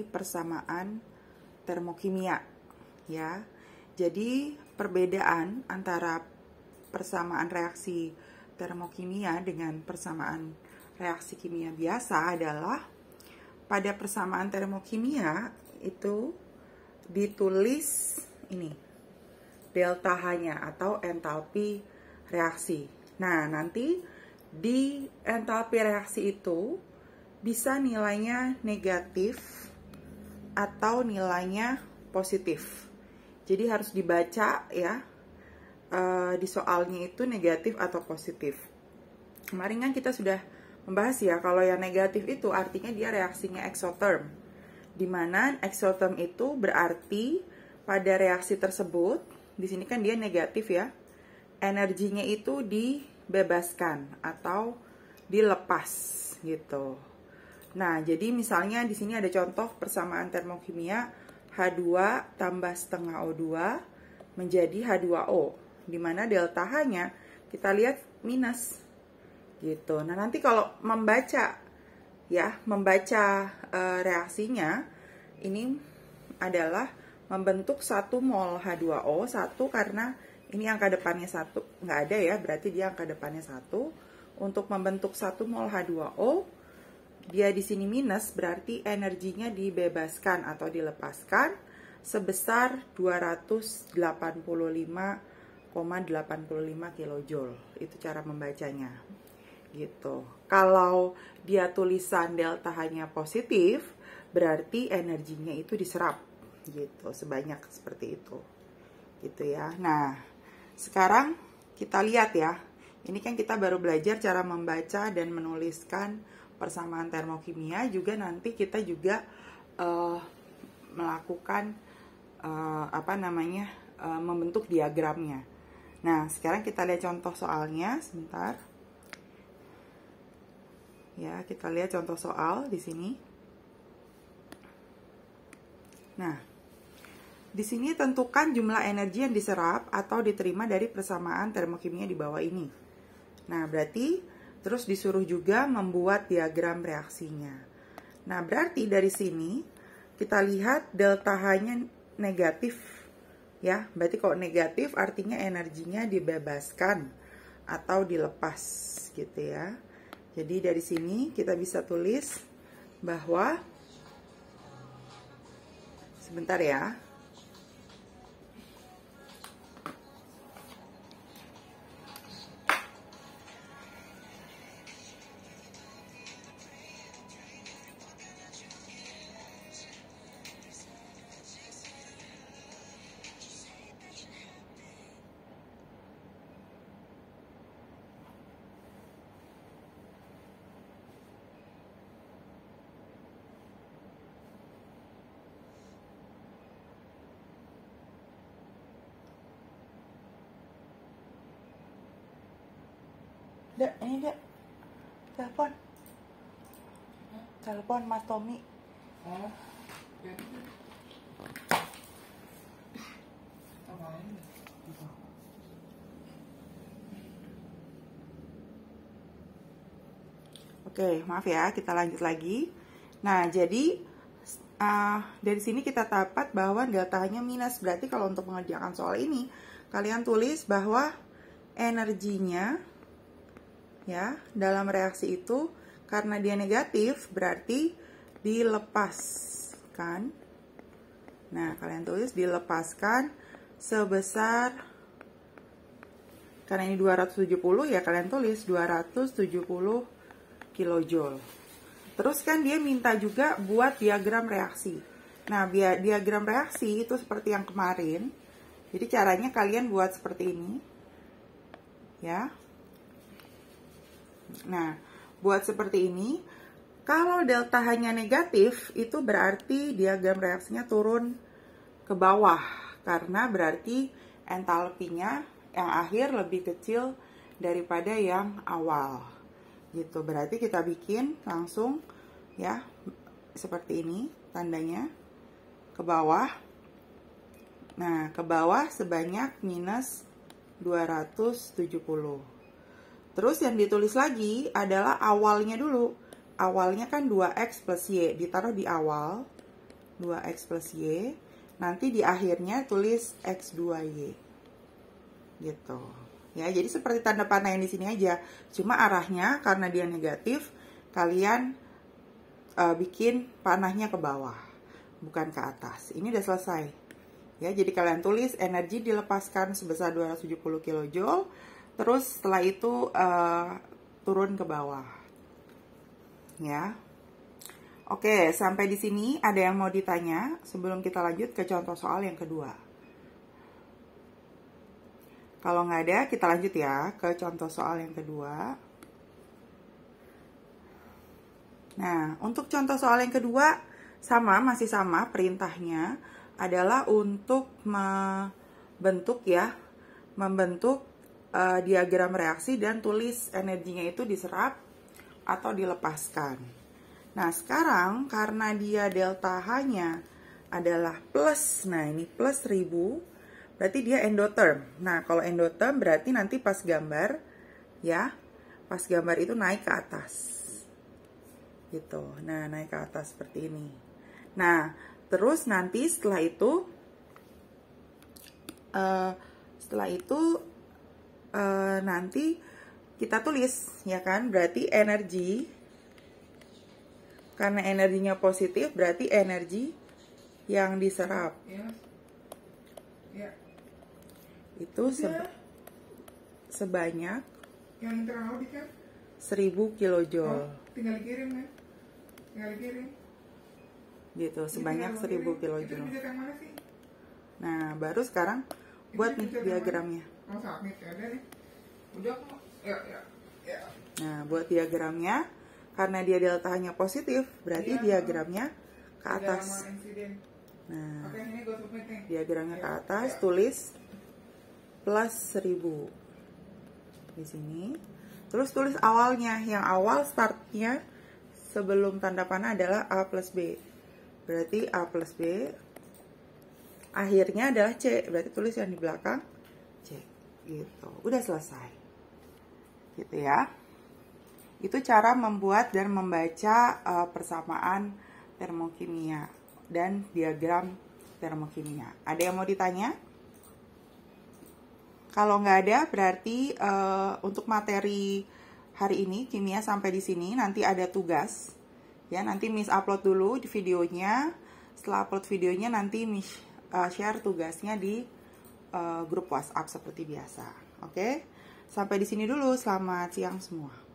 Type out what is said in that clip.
persamaan termokimia ya. Jadi perbedaan antara persamaan reaksi termokimia dengan persamaan reaksi kimia biasa adalah pada persamaan termokimia itu ditulis ini delta H-nya atau entalpi reaksi. Nah, nanti di entalpi reaksi itu bisa nilainya negatif atau nilainya positif. Jadi harus dibaca ya, di soalnya itu negatif atau positif. Kemarin kan kita sudah membahas ya, kalau yang negatif itu artinya dia reaksinya exotherm. Dimana exotherm itu berarti pada reaksi tersebut, di sini kan dia negatif ya, energinya itu dibebaskan atau dilepas gitu. Nah, jadi misalnya di sini ada contoh persamaan termokimia H2 tambah setengah O2 menjadi H2O, di mana delta H-nya kita lihat minus gitu. Nah, nanti kalau membaca reaksinya ini adalah membentuk 1 mol H2O, 1 karena ini angka depannya 1, nggak ada ya, berarti dia angka depannya 1. Untuk membentuk 1 mol H2O, dia di sini minus, berarti energinya dibebaskan atau dilepaskan sebesar 285,85 kilojoule. Itu cara membacanya. Gitu. Kalau dia tulisan delta H-nya positif, berarti energinya itu diserap gitu, sebanyak seperti itu. Gitu ya. Nah, sekarang kita lihat ya. Ini kan kita baru belajar cara membaca dan menuliskan persamaan termokimia, juga nanti kita juga melakukan membentuk diagramnya. Nah, sekarang kita lihat contoh soalnya sebentar. Ya, kita lihat contoh soal di sini. Nah, di sini tentukan jumlah energi yang diserap atau diterima dari persamaan termokimia di bawah ini. Nah, berarti terus disuruh juga membuat diagram reaksinya. Nah, berarti dari sini kita lihat delta H-nya negatif. Ya, berarti kalau negatif artinya energinya dibebaskan atau dilepas gitu ya. Jadi dari sini kita bisa tulis bahwa, sebentar ya. Dek, ini Dek, telepon Mas Tommy. Oke, maaf ya, kita lanjut lagi. Nah, jadi dari sini kita dapat bahwa delta-nya minus. Berarti kalau untuk mengerjakan soal ini, kalian tulis bahwa energinya ya dalam reaksi itu karena dia negatif berarti dilepaskan. Nah, kalian tulis dilepaskan sebesar, karena ini 270 ya, kalian tulis 270 kilojoule. Terus kan dia minta juga buat diagram reaksi. Nah, diagram reaksi itu seperti yang kemarin. Jadi caranya kalian buat seperti ini ya. Nah, buat seperti ini, kalau delta H-nya negatif, itu berarti diagram reaksinya turun ke bawah. Karena berarti entalpinya yang akhir lebih kecil daripada yang awal. Gitu, berarti kita bikin langsung ya, seperti ini tandanya, ke bawah. Nah, ke bawah sebanyak minus 270. Terus yang ditulis lagi adalah awalnya dulu. Awalnya kan 2X plus Y, ditaruh di awal. 2x plus y. Nanti di akhirnya tulis x 2y. Gitu. Ya, jadi seperti tanda panah yang di sini aja. Cuma arahnya karena dia negatif, kalian bikin panahnya ke bawah, bukan ke atas. Ini udah selesai. Ya, jadi kalian tulis energi dilepaskan sebesar 270 kJ. Terus setelah itu turun ke bawah. Ya. Oke, sampai di sini ada yang mau ditanya sebelum kita lanjut ke contoh soal yang kedua. Kalau nggak ada, kita lanjut ya ke contoh soal yang kedua. Nah, untuk contoh soal yang kedua, masih sama perintahnya adalah untuk membentuk diagram reaksi dan tulis energinya itu diserap atau dilepaskan. Nah, sekarang karena dia delta H-nya adalah plus, nah ini plus 1000, berarti dia endotherm. Nah, kalau endotherm berarti nanti pas gambar, ya, pas gambar itu naik ke atas. Gitu, nah naik ke atas seperti ini. Nah, terus nanti setelah itu nanti kita tulis, ya kan, berarti energi, karena energinya positif berarti energi yang diserap itu sebanyak yang internal kan 1000 kilojoule. Tinggal dikirim kan, tinggal dikirim gitu, sebanyak 1000 kilojoule. Nah, baru sekarang buat nih diagramnya. Nah, buat diagramnya, karena dia delta-nya positif, berarti diagramnya ke atas. Nah, diagramnya ke atas, tulis plus 1000 di sini. Terus tulis awalnya, yang awal startnya sebelum tanda panah adalah A plus B. Berarti A plus B. Akhirnya adalah C, berarti tulis yang di belakang C. Gitu, udah selesai. Gitu ya. Itu cara membuat dan membaca persamaan termokimia dan diagram termokimia. Ada yang mau ditanya? Kalau nggak ada, berarti untuk materi hari ini kimia sampai di sini. Nanti ada tugas, ya. Nanti Miss upload dulu di videonya. Setelah upload videonya, nanti Miss share tugasnya di grup WhatsApp seperti biasa. Oke? Sampai di sini dulu. Selamat siang semua.